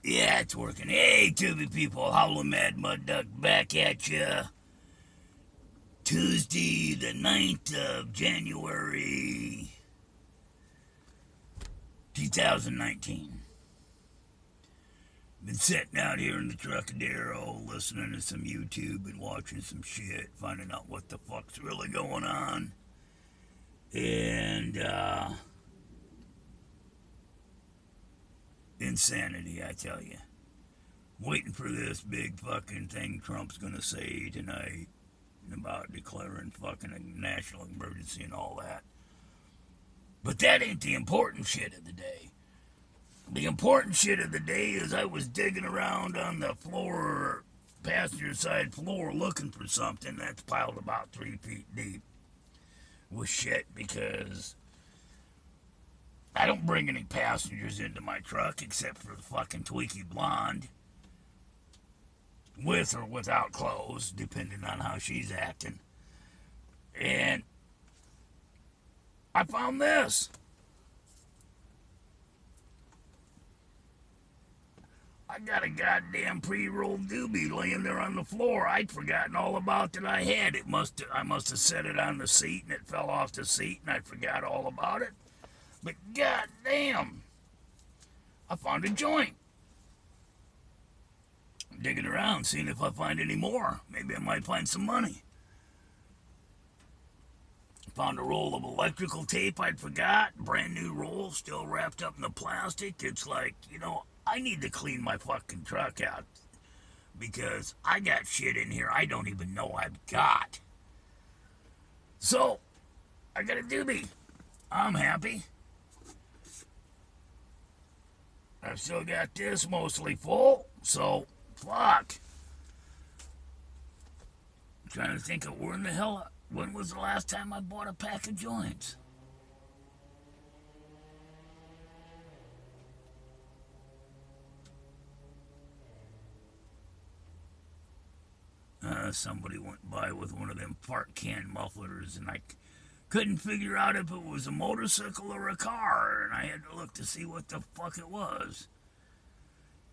Yeah, it's working. Hey, Tubi people, Howlin' Mad Mud Duck back at ya. Tuesday, the 9th of January, 2019. Been sitting out here in the Truckadero, listening to some YouTube and watching some shit, finding out what the fuck's really going on. And, insanity, I tell you. Waiting for this big fucking thing Trump's gonna say tonight about declaring fucking a national emergency and all that. But that ain't the important shit of the day. The important shit of the day is I was digging around on the floor, passenger side floor, looking for something that's piled about 3 feet deep with shit because I don't bring any passengers into my truck except for the fucking Tweaky Blonde, with or without clothes, depending on how she's acting. And I found this. I got a goddamn pre-rolled doobie laying there on the floor. I'd forgotten all about that I had it. I must have set it on the seat and it fell off the seat and I forgot all about it. But goddamn, I found a joint. I'm digging around, seeing if I find any more. Maybe I might find some money. Found a roll of electrical tape I'd forgot. Brand new roll, still wrapped up in the plastic. It's like, I need to clean my fucking truck out because I got shit in here I don't even know I've got. So, I got a doobie. I'm happy. I've still got this mostly full, so fuck. I'm trying to think of when was the last time I bought a pack of joints? Somebody went by with one of them fart can mufflers, and I couldn't figure out if it was a motorcycle or a car, and I had to look to see what the fuck it was.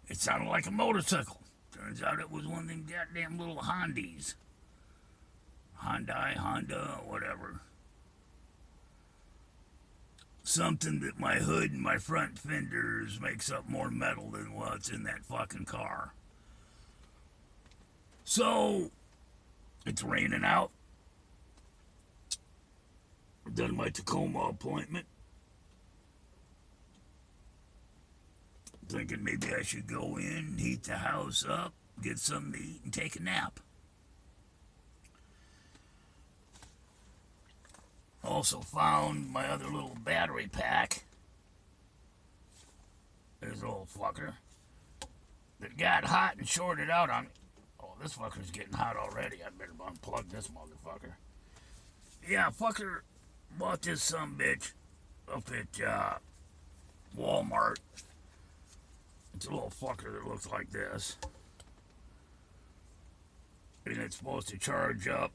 It sounded like a motorcycle. Turns out it was one of them goddamn little Hondas. Honda, whatever. Something that my hood and my front fenders makes up more metal than what's in that fucking car. So, it's raining out. I've done my Tacoma appointment. Thinking maybe I should go in, heat the house up, get something to eat, and take a nap. Also found my other little battery pack. There's a little fucker that got hot and shorted out on me. Oh, this fucker's getting hot already. I better unplug this motherfucker. Yeah, fucker bought this sumbitch up at Walmart. It's a little fucker that looks like this. And it's supposed to charge up.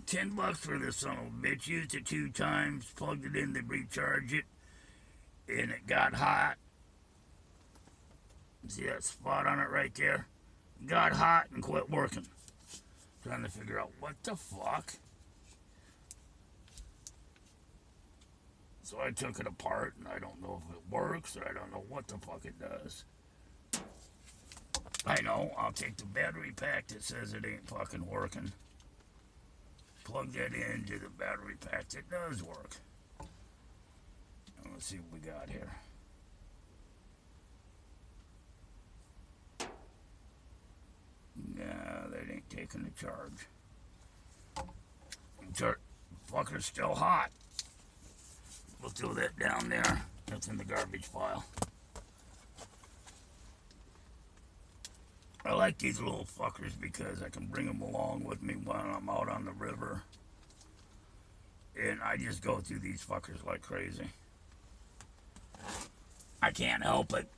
$10 for this son of a bitch. Used it 2 times, plugged it in to recharge it, and it got hot. See that spot on it right there? Got hot and quit working. Trying to figure out what the fuck. So I took it apart, and I don't know if it works, or I don't know what the fuck it does. I know, I'll take the battery pack that says it ain't fucking working. Plug that into the battery pack that does work. And let's see what we got here. Nah, that ain't taking the charge. Fucker's still hot. We'll throw that down there. That's in the garbage pile. I like these little fuckers because I can bring them along with me when I'm out on the river. And I just go through these fuckers like crazy. I can't help it.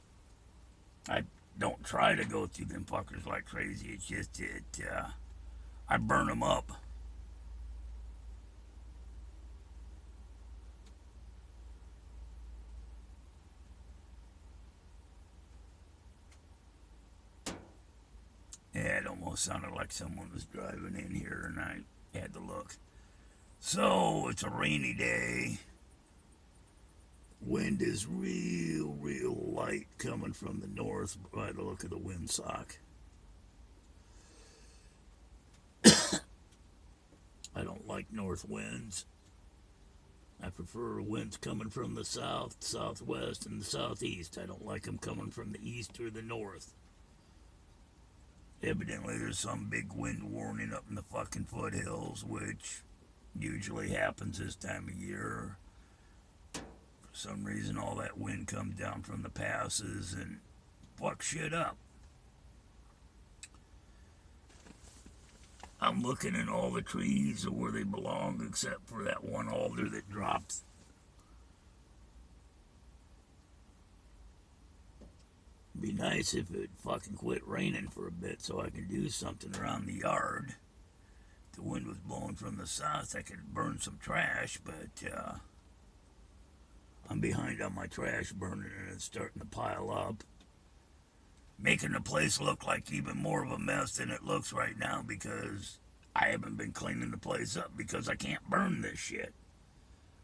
I don't try to go through them fuckers like crazy. It's just that I burn them up. almost sounded like someone was driving in here, and I had to look. So, it's a rainy day. Wind is real light coming from the north by the look of the windsock. I don't like north winds. I prefer winds coming from the south, southwest, and the southeast. I don't like them coming from the east or the north. Evidently, there's some big wind warning up in the fucking foothills, which usually happens this time of year. For some reason, all that wind comes down from the passes and fucks shit up. I'm looking at all the trees where they belong, except for that one alder that dropped. It'd be nice if it fucking quit raining for a bit so I can do something around the yard. If the wind was blowing from the south, I could burn some trash, but I'm behind on my trash burning and it's starting to pile up, making the place look like even more of a mess than it looks right now because I haven't been cleaning the place up because I can't burn this shit.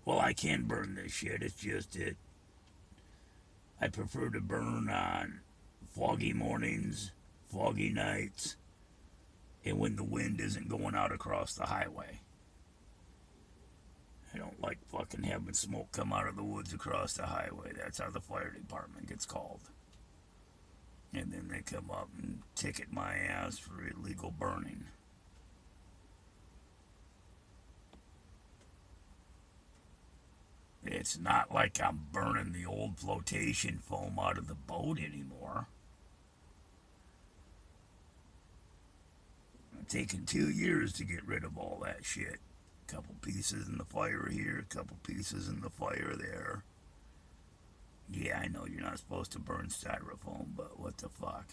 Well, I can burn this shit, it's just that I prefer to burn on foggy mornings, foggy nights, and when the wind isn't going out across the highway. I don't like fucking having smoke come out of the woods across the highway. That's how the fire department gets called. And then they come up and ticket my ass for illegal burning. It's not like I'm burning the old flotation foam out of the boat anymore. It's taken 2 years to get rid of all that shit. Couple pieces in the fire here, couple pieces in the fire there. Yeah, I know you're not supposed to burn styrofoam, but what the fuck?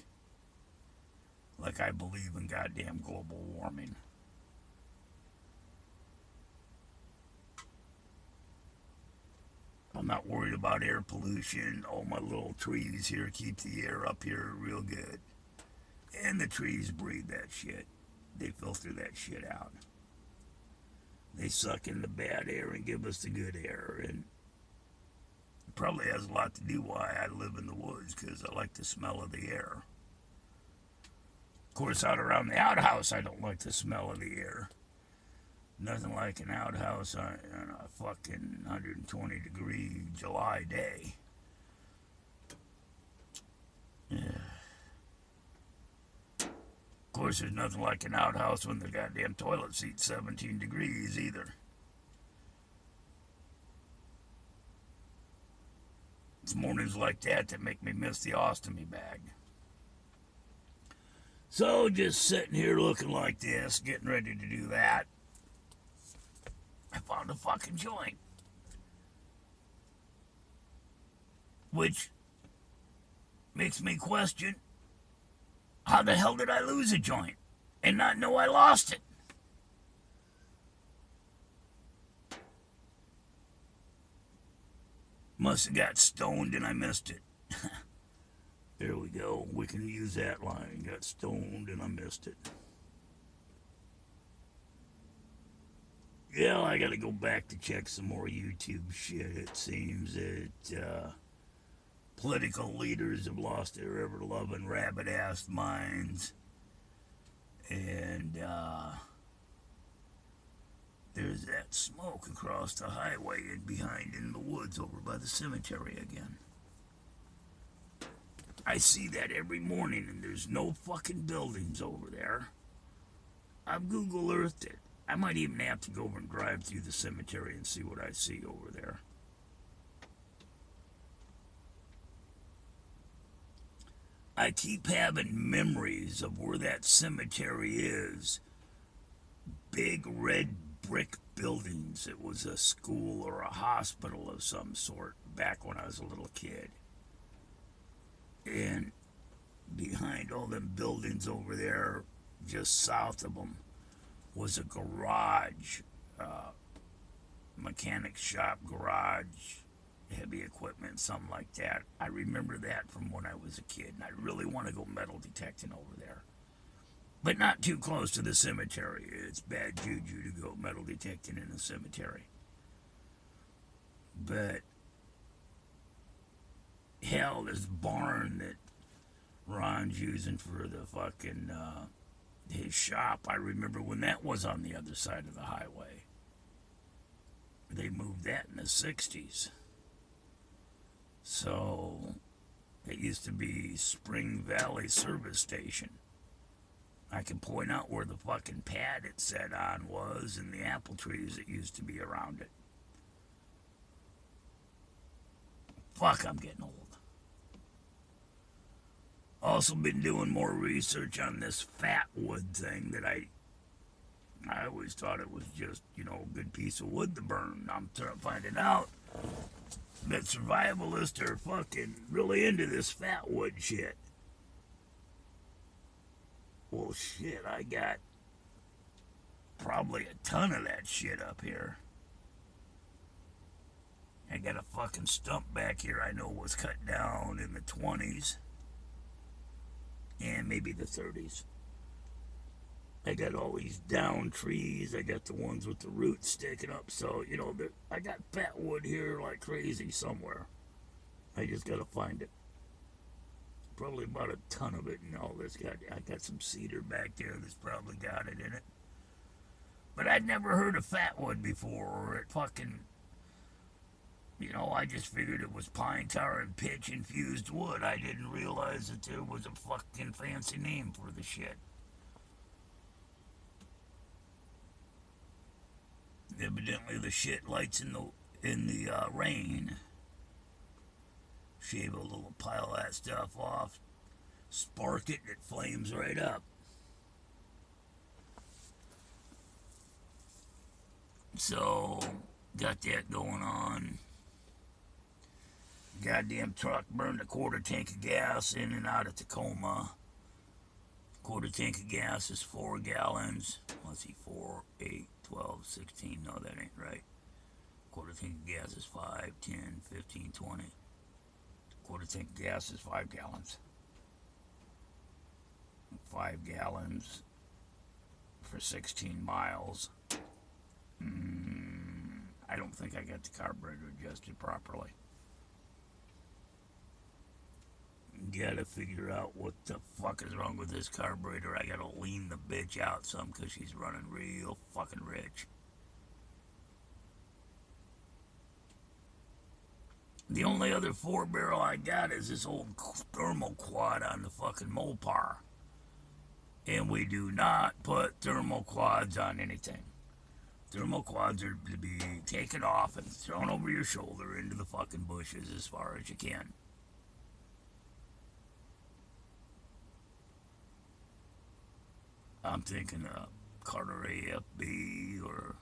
Like I believe in goddamn global warming. I'm not worried about air pollution. All my little trees here keep the air up here real good. And the trees breathe that shit. They filter that shit out. They suck in the bad air and give us the good air. And it probably has a lot to do why I live in the woods, because I like the smell of the air. Of course, out around the outhouse, I don't like the smell of the air. Nothing like an outhouse on a fucking 120-degree July day. Yeah. Of course, there's nothing like an outhouse when the goddamn toilet seat's 17 degrees either. It's mornings like that make me miss the ostomy bag. So, just sitting here looking like this, getting ready to do that, I found a fucking joint. Which makes me question, how the hell did I lose a joint and not know I lost it? Must have got stoned and I missed it. There we go. We can use that line. Got stoned and I missed it. Yeah, I gotta go back to check some more YouTube shit. It seems that political leaders have lost their ever-loving rabbit-ass minds. And there's that smoke across the highway and behind in the woods over by the cemetery again. I see that every morning and there's no fucking buildings over there. I've Google Earthed it. I might even have to go over and drive through the cemetery and see what I see over there. I keep having memories of where that cemetery is. Big red brick buildings. It was a school or a hospital of some sort back when I was a little kid. And behind all them buildings over there, just south of them, was a garage, mechanic shop garage, heavy equipment, something like that. I remember that from when I was a kid, and I really want to go metal detecting over there. But not too close to the cemetery. It's bad juju to go metal detecting in a cemetery. But hell, this barn that Ron's using for the fucking his shop, I remember when that was on the other side of the highway. They moved that in the 60s. So it used to be Spring Valley Service Station. I can point out where the fucking pad it sat on was and the apple trees that used to be around it. Fuck, I'm getting old. Also been doing more research on this fat wood thing that I always thought it was just, a good piece of wood to burn. I'm finding out that survivalists are fucking really into this fat wood shit. Well, shit, I got probably a ton of that shit up here. I got a fucking stump back here I know was cut down in the 20s and maybe the 30s. I got all these down trees. I got the ones with the roots sticking up. So, I got fat wood here like crazy somewhere. I just got to find it. Probably about a ton of it and all this. I got some cedar back there that's probably got it in it. But I'd never heard of fat wood before, or it fucking... I just figured it was pine tar and pitch infused wood. I didn't realize that there was a fucking fancy name for the shit. Evidently the shit lights in the rain. Shave a little pile of that stuff off, spark it, and it flames right up. So, got that going on. Goddamn truck burned a quarter tank of gas in and out of Tacoma. Quarter tank of gas is 4 gallons. Let's see, 4, 8, 12, 16. No, that ain't right. Quarter tank of gas is 5, 10, 15, 20. Quarter tank of gas is 5 gallons. 5 gallons for 16 miles. I don't think I got the carburetor adjusted properly. Gotta figure out what the fuck is wrong with this carburetor. I gotta lean the bitch out some because she's running real fucking rich. The only other 4-barrel I got is this old thermal quad on the fucking Mopar. And we do not put thermal quads on anything. Thermal quads are to be taken off and thrown over your shoulder into the fucking bushes as far as you can. I'm thinking of Carter AFB or...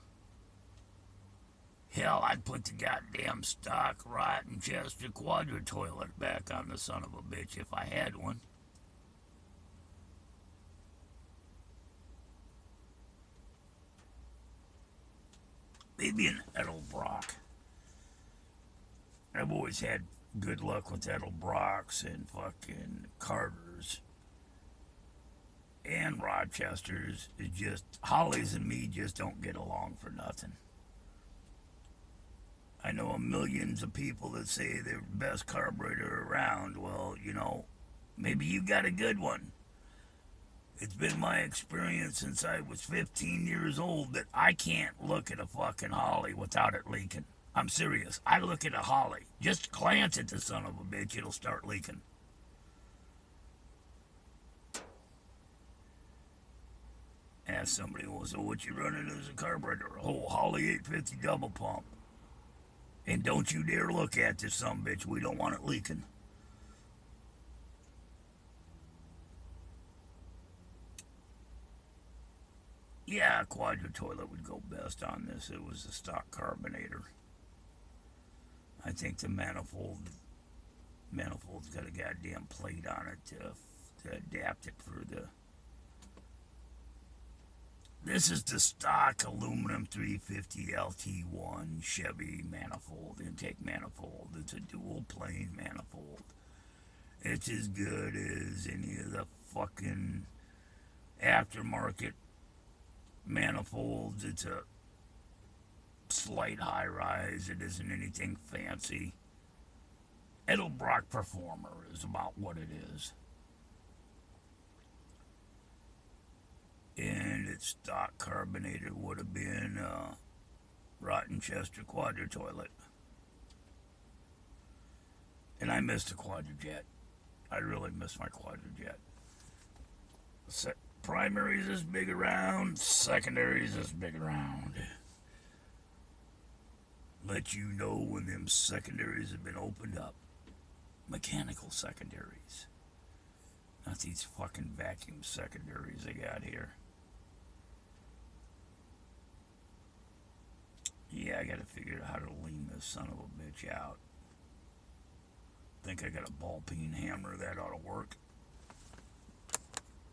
Hell, I'd put the goddamn stock rotten Chester Quadra toilet back on the son of a bitch if I had one. Maybe an Edelbrock. I've always had good luck with Edelbrocks and fucking Carters. And Rochesters. It's just, Hollies and me just don't get along for nothing. I know millions of people that say they're the best carburetor around. Well, maybe you got a good one. It's been my experience since I was 15 years old that I can't look at a fucking Holly without it leaking. I'm serious. I look at a Holly. Just glance at the son of a bitch, it'll start leaking. Ask somebody, well, so what you running as a carburetor? Oh, Holly 850 double pump. And don't you dare look at this sumbitch. We don't want it leaking. Yeah, a Quadra toilet would go best on this. It was a stock carbonator. I think the manifold's got a goddamn plate on it to adapt it for the... This is the stock aluminum 350 LT1 Chevy manifold, intake manifold. It's a dual plane manifold. It's as good as any of the fucking aftermarket manifolds. It's a slight high rise. It isn't anything fancy. Edelbrock Performer is about what it is. And its stock carbonated would have been Rottenchester Quadra toilet. And I missed a Quadrajet. I really miss my Quadrajet. Primaries is big around, secondaries is big around. Let you know when them secondaries have been opened up. Mechanical secondaries. Not these fucking vacuum secondaries they got here. Yeah, I gotta figure out how to lean this son of a bitch out. Think I got a ball peen hammer that ought to work.